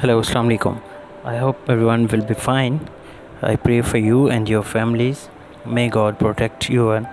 Hello, Assalamu alaikum. I hope everyone will be fine. I pray for you and your families. May God protect you and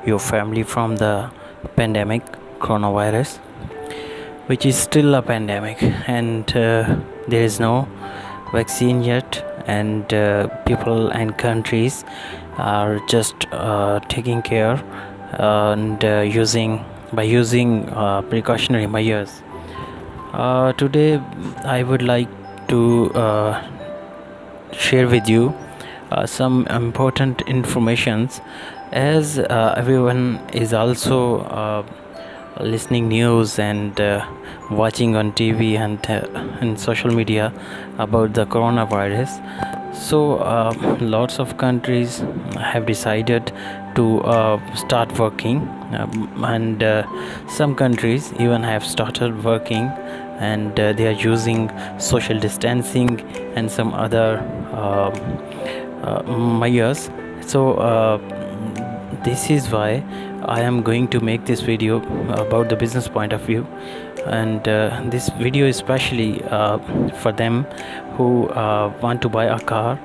your family from the pandemic, coronavirus, which is still a pandemic, and there is no vaccine yet, and people and countries are just taking care and using precautionary measures. Today, I would like to share with you some important informations, as everyone is also listening news and watching on TV and social media about the coronavirus. So lots of countries have decided to start working, and some countries even have started working, and they are using social distancing and some other measures. So this is why I am going to make this video about the business point of view, and this video is especially for them who want to buy a car,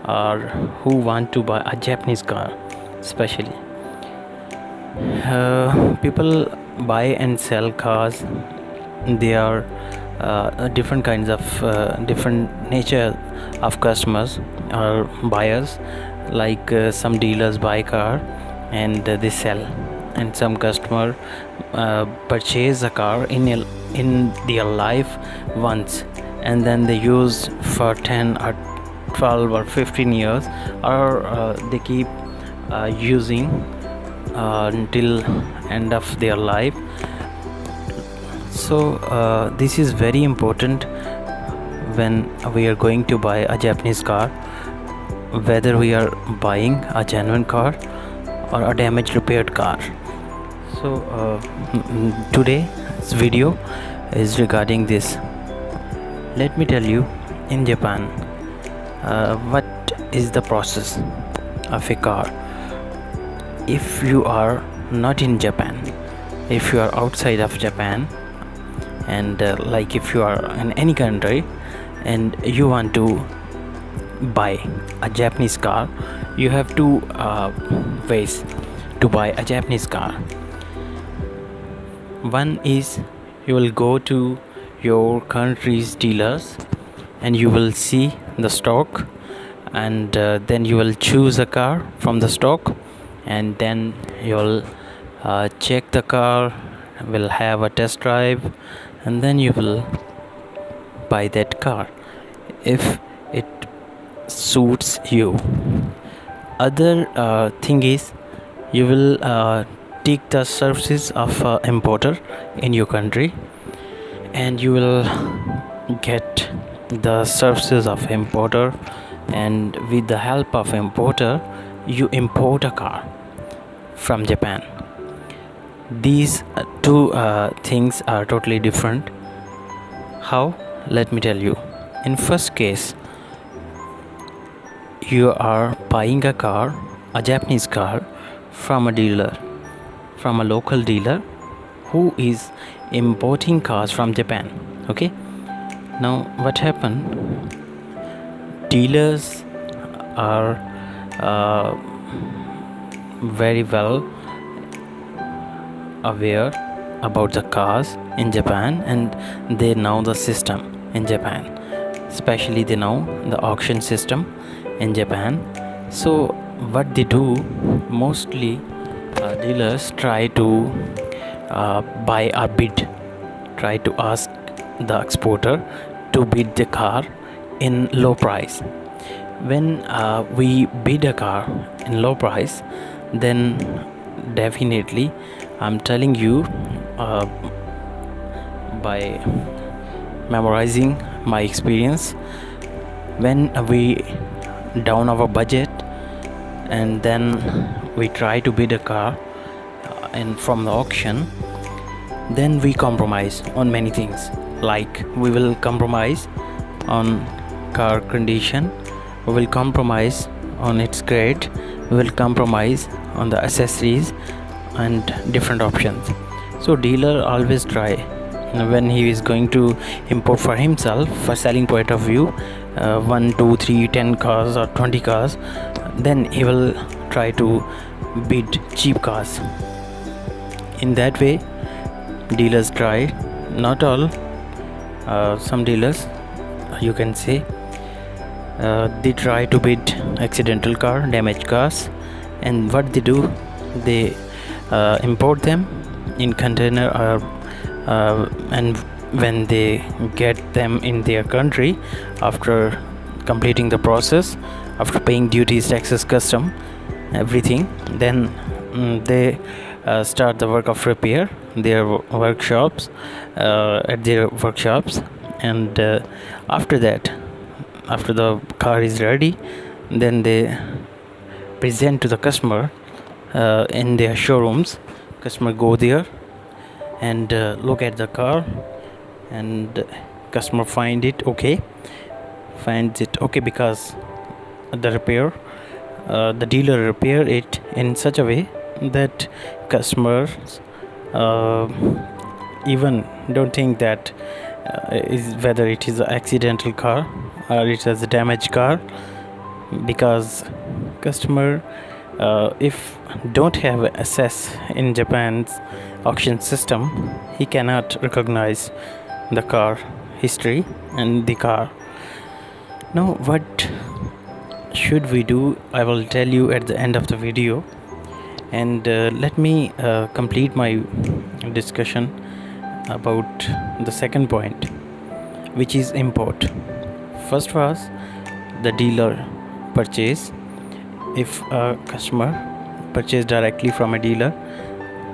or who want to buy a Japanese car especially. People buy and sell cars. They are different kinds of different nature of customers or buyers, like some dealers buy car and they sell, and some customer purchase a car in their life once, and then they use for 10 or 12 or 15 years, or they keep using until end of their life. So this is very important when we are going to buy a Japanese car, whether we are buying a genuine car or a damaged repaired car. So today's video is regarding this. Let me tell you, in Japan, what is the process of a car. If you are not in Japan, if you are outside of Japan, and like if you are in any country and you want to buy a Japanese car, you have two ways to buy a Japanese car. One is, you will go to your country's dealers and you will see the stock, and then you will choose a car from the stock, and then you'll check the car, will have a test drive, and then you will buy that car if it suits you. Other thing is, you will take the services of importer in your country, and you will get the services of importer, and with the help of importer you import a car from Japan. These two things are totally different. How? Let me tell you. In first case, you are buying a car, a Japanese car, from a dealer, from a local dealer who is importing cars from Japan. Okay, now what happened? Dealers are very well aware about the cars in Japan, and they know the system in Japan. especially they know the auction system in Japan. So what they do mostly, dealers try to buy or bid, try to ask the exporter to bid the car in low price. When we bid a car in low price, then definitely I'm telling you, by memorizing my experience, when we down our budget and then we try to bid a car and from the auction, then we compromise on many things. Like we will compromise on car condition, we will compromise on its grade, we will compromise on the accessories and different options. So dealer always try, when he is going to import for himself, for selling point of view, 1 2 3 10 cars or 20 cars, then he will try to bid cheap cars. In that way dealers try, not all, some dealers, you can say, they try to bid accidental car, damaged cars, and what they do, they import them in container, and when they get them in their country, after completing the process, after paying duties, taxes, custom, everything, then they start the work of repair their workshops, at their workshops, and after that, after the car is ready, then they present to the customer in their showrooms. Customer go there and look at the car, and customer finds it okay, because the repair, the dealer repair it in such a way that customers even don't think that is whether it is an accidental car or it is a damaged car, because customer, if don't have access in Japan's auction system, he cannot recognize the car history and the car. Now what should we do, I will tell you at the end of the video, and let me complete my discussion about the second point, which is import. First was the dealer purchase. If a customer purchase directly from a dealer,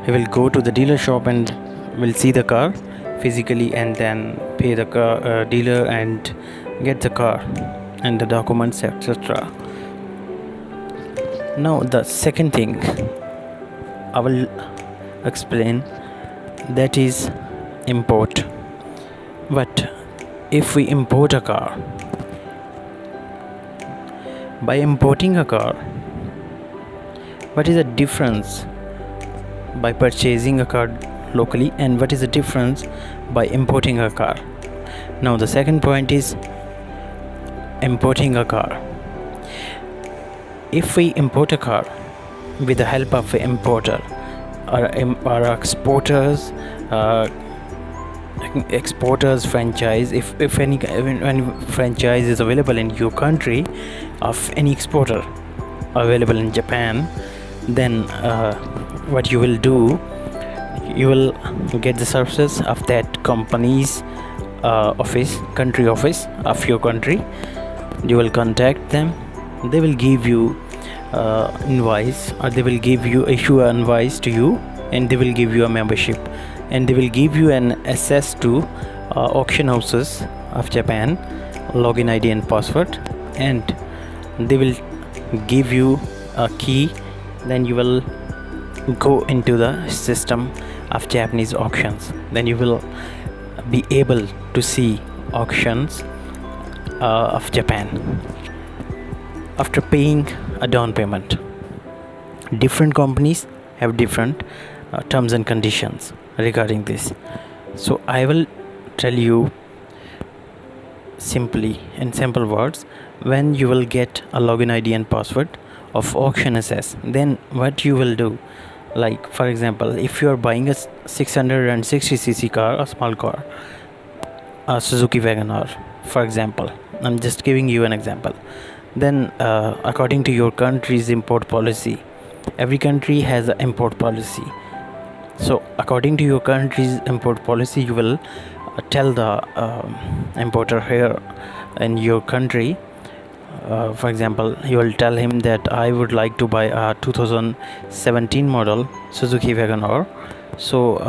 he will go to the dealer shop and will see the car physically and then pay the car, dealer, and get the car and the documents, etc. Now the second thing I will explain, that is import. But if we import a car, by importing a car, what is the difference by purchasing a car locally, and what is the difference by importing a car? Now the second point is importing a car. If we import a car with the help of an importer or exporters franchise, if any franchise is available in your country of any exporter available in Japan, then what you will do, you will get the services of that company's country office of your country. You will contact them, they will give you invoice, or they will issue an invoice to you, and they will give you a membership, and they will give you an access to auction houses of Japan, login ID and password, and they will give you a key. Then you will go into the system of Japanese auctions, then you will be able to see auctions of Japan after paying a down payment. Different companies have different terms and conditions regarding this, so I will tell you simply in simple words. When you will get a login ID and password of auction access, then what you will do, like for example, if you are buying a 660cc car, a small car, a Suzuki Wagon R, for example, I'm just giving you an example. Then according to your country's import policy, every country has an import policy. So according to your country's import policy, you will tell the importer here in your country. For example, you will tell him that I would like to buy a 2017 model Suzuki Wagon-R. So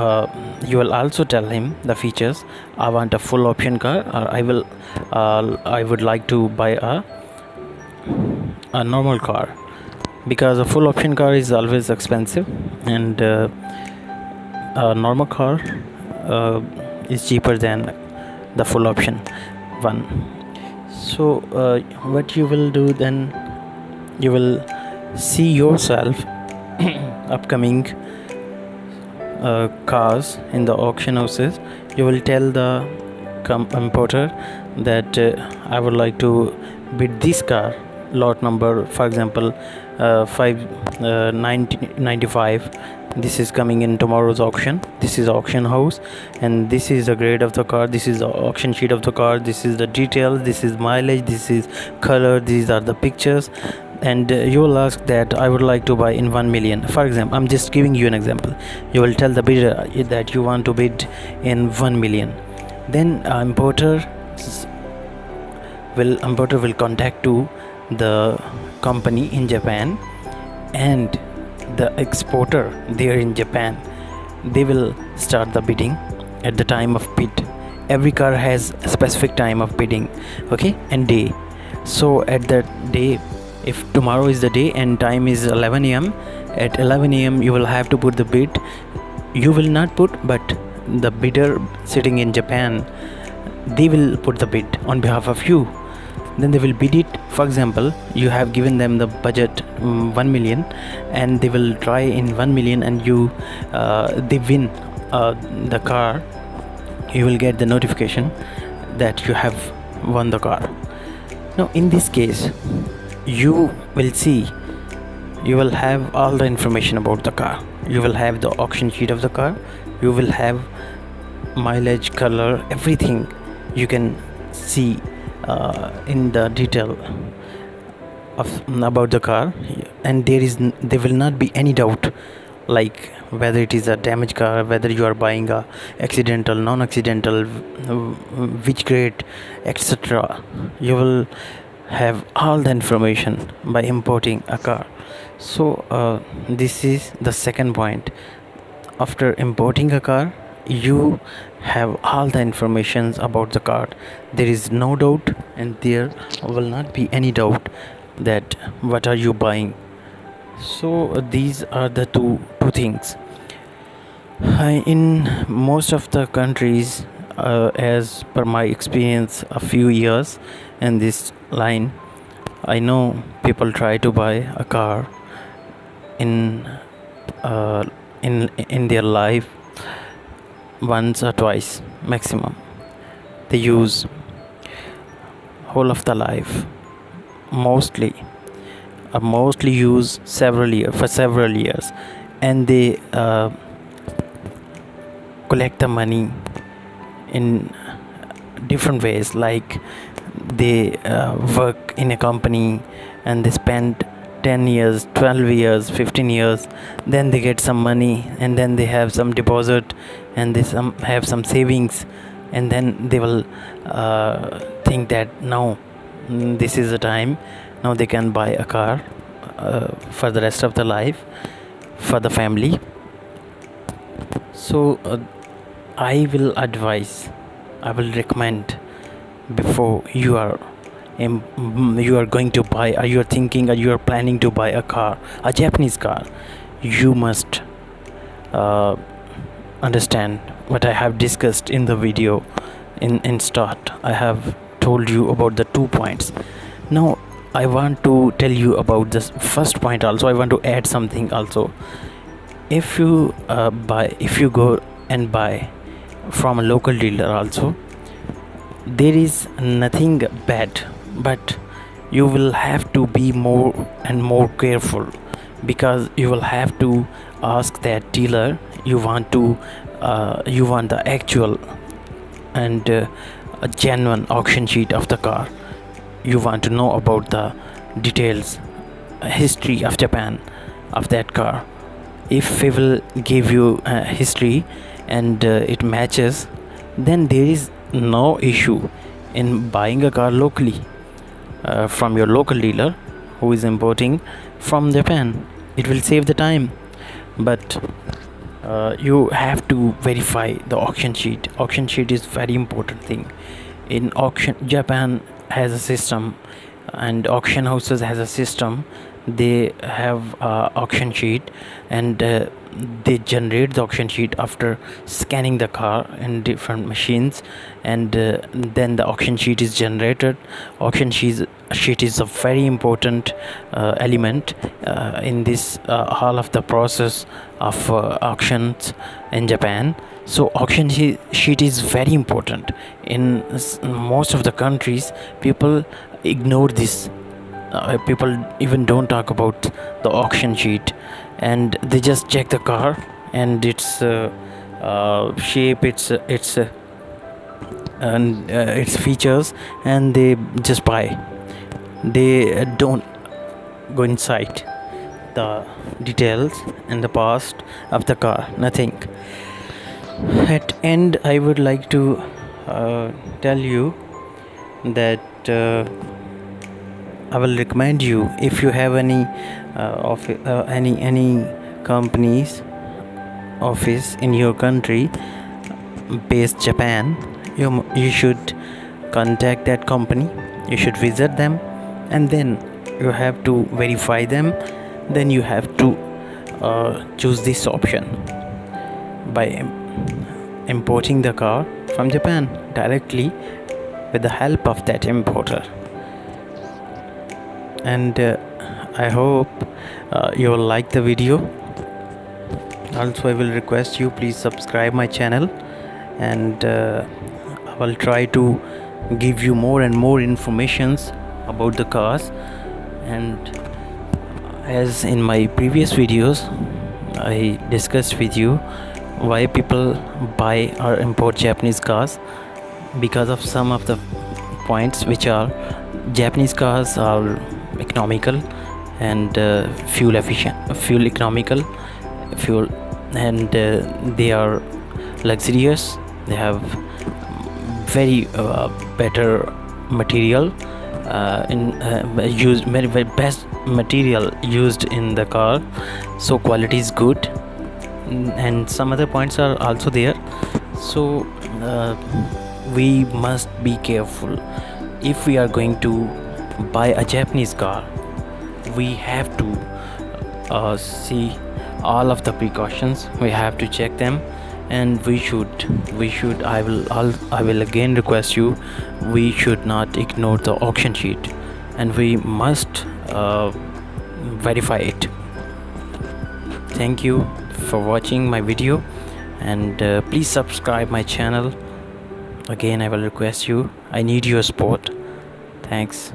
you will also tell him the features. I want a full option car, or I would like to buy a normal car, because a full option car is always expensive, and a normal car is cheaper than the full option one. So what you will do then, you will see yourself upcoming cars in the auction houses. You will tell the importer that I would like to bid this car, lot number, for example 595. This is coming in tomorrow's auction. This is auction house, and this is the grade of the car, this is the auction sheet of the car, this is the details, this is mileage, this is color, these are the pictures. And you will ask that I would like to buy in 1 million. For example, I'm just giving you an example. You will tell the bidder that you want to bid in 1 million. Then importer will contact to the company in Japan, and the exporter there in Japan, they will start the bidding at the time of bid. Every car has a specific time of bidding, okay, and day. So at that day, if tomorrow is the day and time is 11 a.m., at 11 a.m. you will have to put the bid. You will not put, but the bidder sitting in Japan, they will put the bid on behalf of you. Then they will bid it. For example, you have given them the budget 1 million, and they will try in 1 million, and they win the car. You will get the notification that you have won the car. Now in this case, you will see, you will have all the information about the car. You will have the auction sheet of the car, you will have mileage, color, everything you can see in the detail about the car, and there will not be any doubt, like whether it is a damaged car, whether you are buying a accidental, non-accidental, which grade, etc. You will have all the information by importing a car. So this is the second point. After importing a car, you have all the informations about the car. There is no doubt, and there will not be any doubt that what are you buying. So these are the two things. In most of the countries, as per my experience a few years in this line, I know people try to buy a car in their life once or twice maximum. They use whole of the life, mostly use for several years, and they collect the money in different ways. Like they work in a company and they spend 10 years, 12 years, 15 years, then they get some money, and then they have some deposit, and they have some savings, and then they will think that now this is the time, now they can buy a car for the rest of the life for the family. So I will recommend, before you are going to buy, or you are thinking, or you are planning to buy a car, a Japanese car, you must understand what I have discussed in the video. In start, I have told you about the 2 points. Now I want to tell you about this first point also. I want to add something also. If you go and buy from a local dealer also, there is nothing bad, but you will have to be more and more careful, because you will have to ask that dealer, you want the actual and a genuine auction sheet of the car. you want to know about the details, history of Japan, of that car. If we will give you history and it matches, then there is no issue in buying a car locally from your local dealer who is importing from Japan. It will save the time, but you have to verify the auction sheet. Auction sheet is very important thing. In auction, Japan has a system, and auction houses has a system. They have auction sheet, and they generate the auction sheet after scanning the car in different machines, and then the auction sheet is generated. Auction sheet is a very important element in this all of the process of auctions in Japan. So sheet is very important in most of the countries. People ignore this. People even don't talk about the auction sheet, and they just check the car and its shape, its features, and they just buy. They don't go inside the details and the past of the car, nothing. At end, I would like to tell you that I will recommend you, if you have any any company's office in your country based Japan, you should contact that company. You should visit them, and then you have to verify them. Then you have to choose this option by importing the car from Japan directly with the help of that importer. And I hope you will like the video. Also, I will request you, please subscribe my channel, and I will try to give you more and more informations about the cars. And as in my previous videos, I discussed with you why people buy or import Japanese cars, because of some of the points, which are Japanese cars are economical and fuel economical, and they are luxurious. They have very better material used, very best material used in the car, so quality is good, and some other points are also there. So we must be careful. If we are going to buy a Japanese car, we have to see all of the precautions. We have to check them, and we should I will again request you, we should not ignore the auction sheet, and we must verify it. Thank you for watching my video, and please subscribe my channel. Again, I will request you, I need your support. Thanks.